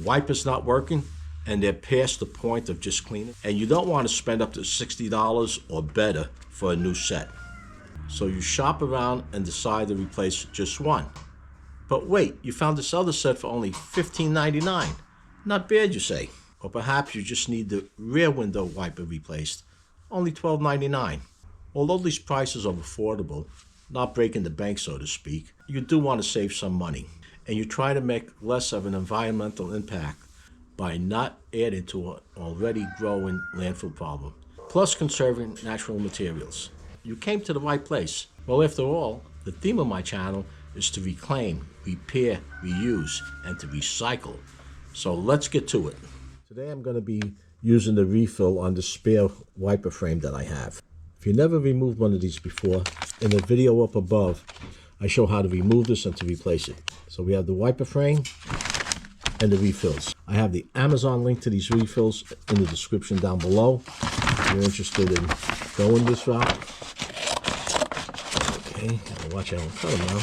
wiper's not working and they're past the point of just cleaning, and you don't want to spend up to $60 or better for a new set. So you shop around and decide to replace just one. But wait, you found this other set for only $15.99. Not bad, you say. Or perhaps you just need the rear window wiper replaced, only $12.99. Although these prices are affordable, not breaking the bank so to speak, you do want to save some money. And you try to make less of an environmental impact by not adding to an already growing landfill problem. Plus conserving natural materials. You came to the right place. Well, after all, the theme of my channel is to reclaim, repair, reuse, and to recycle. So let's get to it. Today I'm going to be using the refill on the spare wiper frame that I have. If you never removed one of these before, in the video up above, I show how to remove this and to replace it. So we have the wiper frame and the refills. I have the Amazon link to these refills in the description down below if you're interested in going this route. Okay, I'll watch out and cut them now.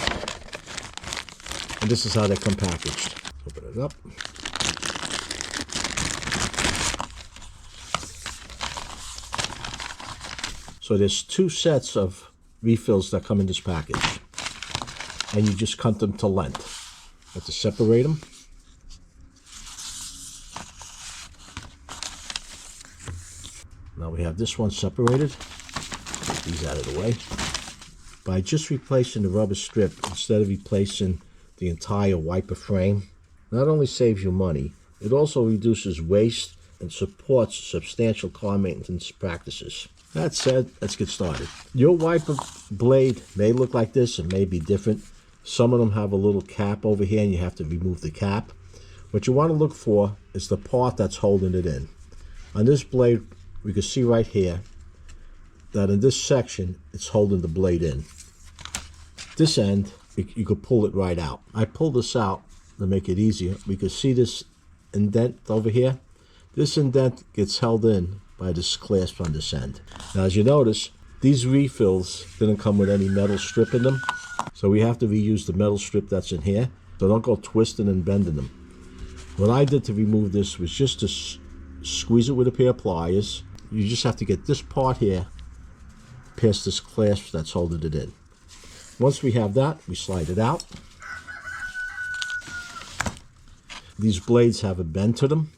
And this is how they come packaged. Open it up. So there's 2 sets of refills that come in this package. And you just cut them to length. You have to separate them. Now we have this one separated. Get these out of the way. By just replacing the rubber strip instead of replacing the entire wiper frame, not only saves you money, it also reduces waste and supports substantial car maintenance practices. That said, let's get started. Your wiper blade may look like this, it may be different. Some of them have a little cap over here and you have to remove the cap. What you want to look for is the part that's holding it in. On this blade, we can see right here that in this section, it's holding the blade in. This end, you could pull it right out. I pulled this out to make it easier. We can see this indent over here. This indent gets held in by this clasp on this end. Now, as you notice, these refills didn't come with any metal strip in them, so we have to reuse the metal strip that's in here. So don't go twisting and bending them. What I did to remove this was just to squeeze it with a pair of pliers. You just have to get this part here past this clasp that's holding it in. Once we have that, we slide it out. These blades have a bend to them,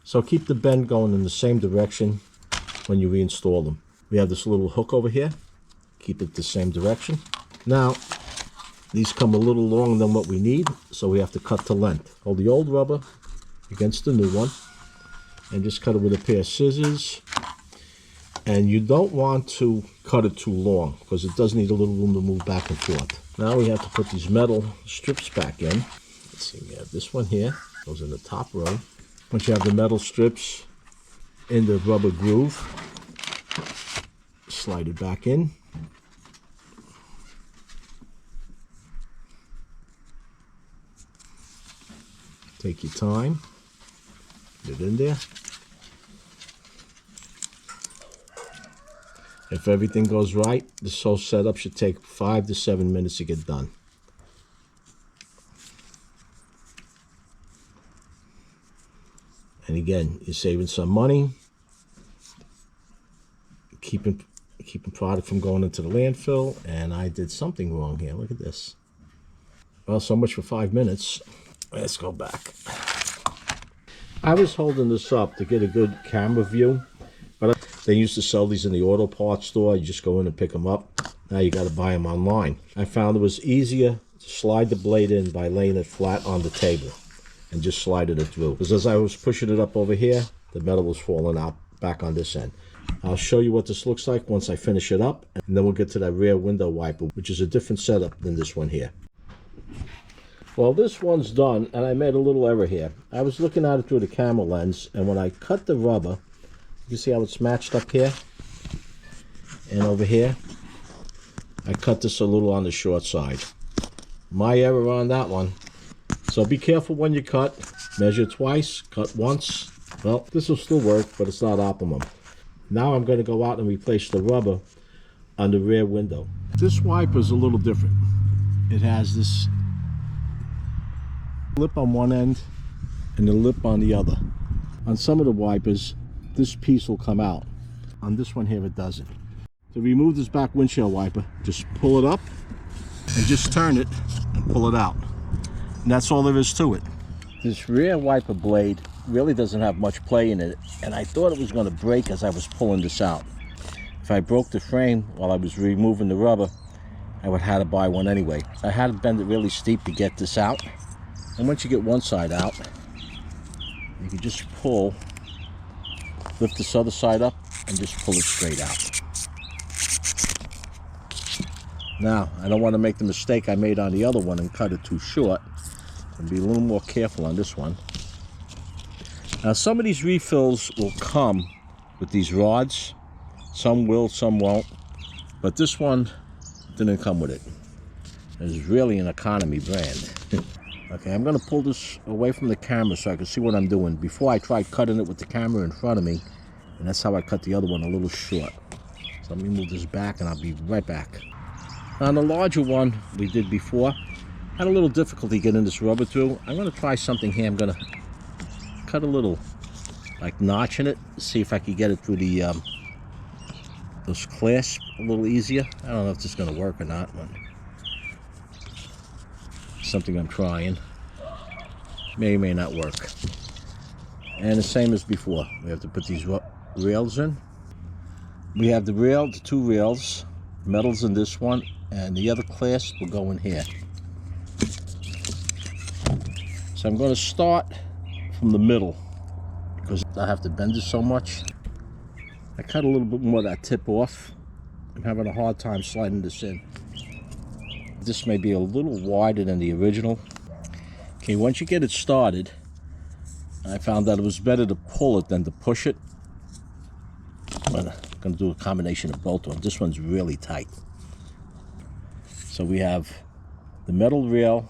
so keep the bend going in the same direction when you reinstall them. We have this little hook over here. Keep it the same direction. Now, these come a little longer than what we need, so we have to cut to length. Hold the old rubber against the new one and just cut it with a pair of scissors. And you don't want to cut it too long because it does need a little room to move back and forth. Now we have to put these metal strips back in. Let's see, we have this one here, goes in the top row. Once you have the metal strips in the rubber groove, slide it back in. Take your time, get it in there. If everything goes right, this whole setup should take 5 to 7 minutes to get done. And again, you're saving some money, keeping product from going into the landfill. And I did something wrong here. Look at this. Well, so much for 5 minutes. Let's go back. I was holding this up to get a good camera view, but they used to sell these in the auto parts store. You just go in and pick them up. Now you got to buy them online. I found it was easier to slide the blade in by laying it flat on the table and just sliding it through. Because as I was pushing it up over here, the metal was falling out back on this end. I'll show you what this looks like once I finish it up, and then we'll get to that rear window wiper, which is a different setup than this one here. Well, this one's done, and I made a little error here. I was looking at it through the camera lens, and when I cut the rubber, you see how it's matched up here and over here? I cut this a little on the short side. My error on that one. So be careful when you cut. Measure twice, cut once. Well, this will still work, but it's not optimum. Now I'm going to go out and replace the rubber on the rear window. This wiper is a little different. It has this lip on one end and the lip on the other. On some of the wipers, this piece will come out. On this one here, it doesn't. To remove this back windshield wiper, just pull it up and just turn it and pull it out. And that's all there is to it. This rear wiper blade really doesn't have much play in it, and I thought it was going to break as I was pulling this out. If I broke the frame while I was removing the rubber, I would have had to buy one anyway. I had to bend it really steep to get this out. And once you get one side out, you can just pull, lift this other side up, and just pull it straight out. Now, I don't want to make the mistake I made on the other one and cut it too short. And be a little more careful on this one. Now, some of these refills will come with these rods. Some will, some won't. But this one didn't come with it. It's really an economy brand. Okay, I'm going to pull this away from the camera so I can see what I'm doing. Before I tried cutting it with the camera in front of me, and that's how I cut the other one a little short. So let me move this back and I'll be right back. On the larger one we did before, had a little difficulty getting this rubber through. I'm going to try something here. I'm going to cut a little like notch in it, see if I can get it through the those clasps a little easier. I don't know if this is going to work or not, but something I'm trying. May or may not work. And the same as before, we have to put these rails in. We have the rail, the two rails, metals in this one, and the other clasp will go in here. So I'm going to start from the middle because I have to bend it so much. I cut a little bit more of that tip off. I'm having a hard time sliding this in. This may be a little wider than the original. Okay, once you get it started, I found that it was better to pull it than to push it. I'm going to do a combination of both of them. This one's really tight. So we have the metal rail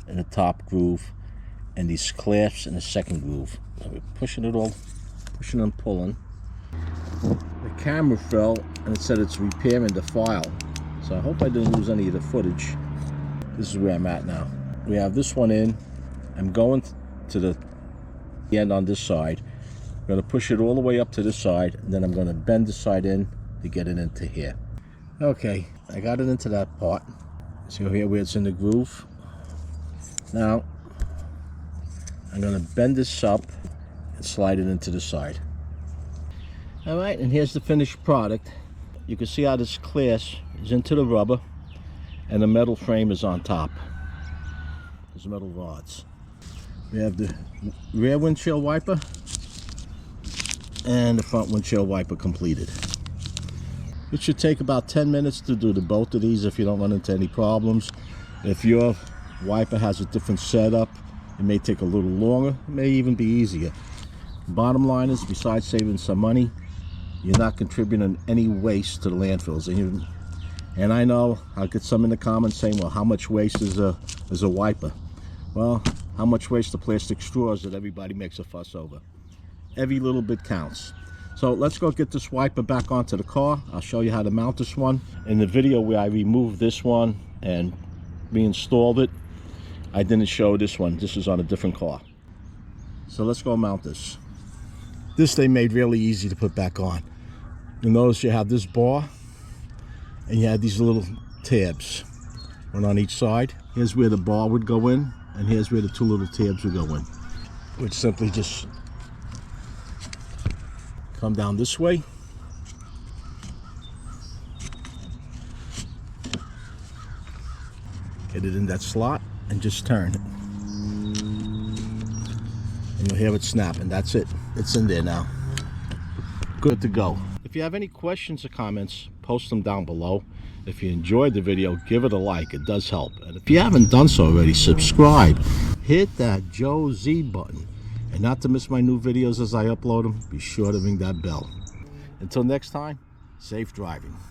in the top groove and these clasps in the second groove. So we're pushing it all, pushing and pulling. The camera fell and it said it's repairing the file. So I hope I didn't lose any of the footage. This is where I'm at now. We have this one in. I'm going to the end on this side. I'm going to push it all the way up to this side, and then I'm going to bend this side in to get it into here. Okay, I got it into that part. See here where it's in the groove? Now, I'm going to bend this up and slide it into the side. Alright, and here's the finished product. You can see how this clasp is into the rubber and the metal frame is on top. There's metal rods. We have the rear windshield wiper and the front windshield wiper completed. It should take about 10 minutes to do the both of these if you don't run into any problems. If your wiper has a different setup, it may take a little longer. It may even be easier. Bottom line is, besides saving some money, you're not contributing any waste to the landfills. And I know I'll get some in the comments saying, well, how much waste is a wiper? Well, how much waste of plastic straws that everybody makes a fuss over? Every little bit counts. So let's go get this wiper back onto the car. I'll show you how to mount this one. In the video where I removed this one and reinstalled it, I didn't show this one. This is on a different car. So let's go mount this. This they made really easy to put back on. You'll notice you have this bar and you have these little tabs, one on each side. Here's where the bar would go in, and here's where the two little tabs would go in, which simply just come down this way. Get it in that slot and just turn it. And you'll hear it snap, and that's it. It's in there now. Good to go. If you have any questions or comments, post them down below. If you enjoyed the video, give it a like. It does help. And if you haven't done so already, subscribe. Hit that Joe Z button. And not to miss my new videos as I upload them, be sure to ring that bell. Until next time, safe driving.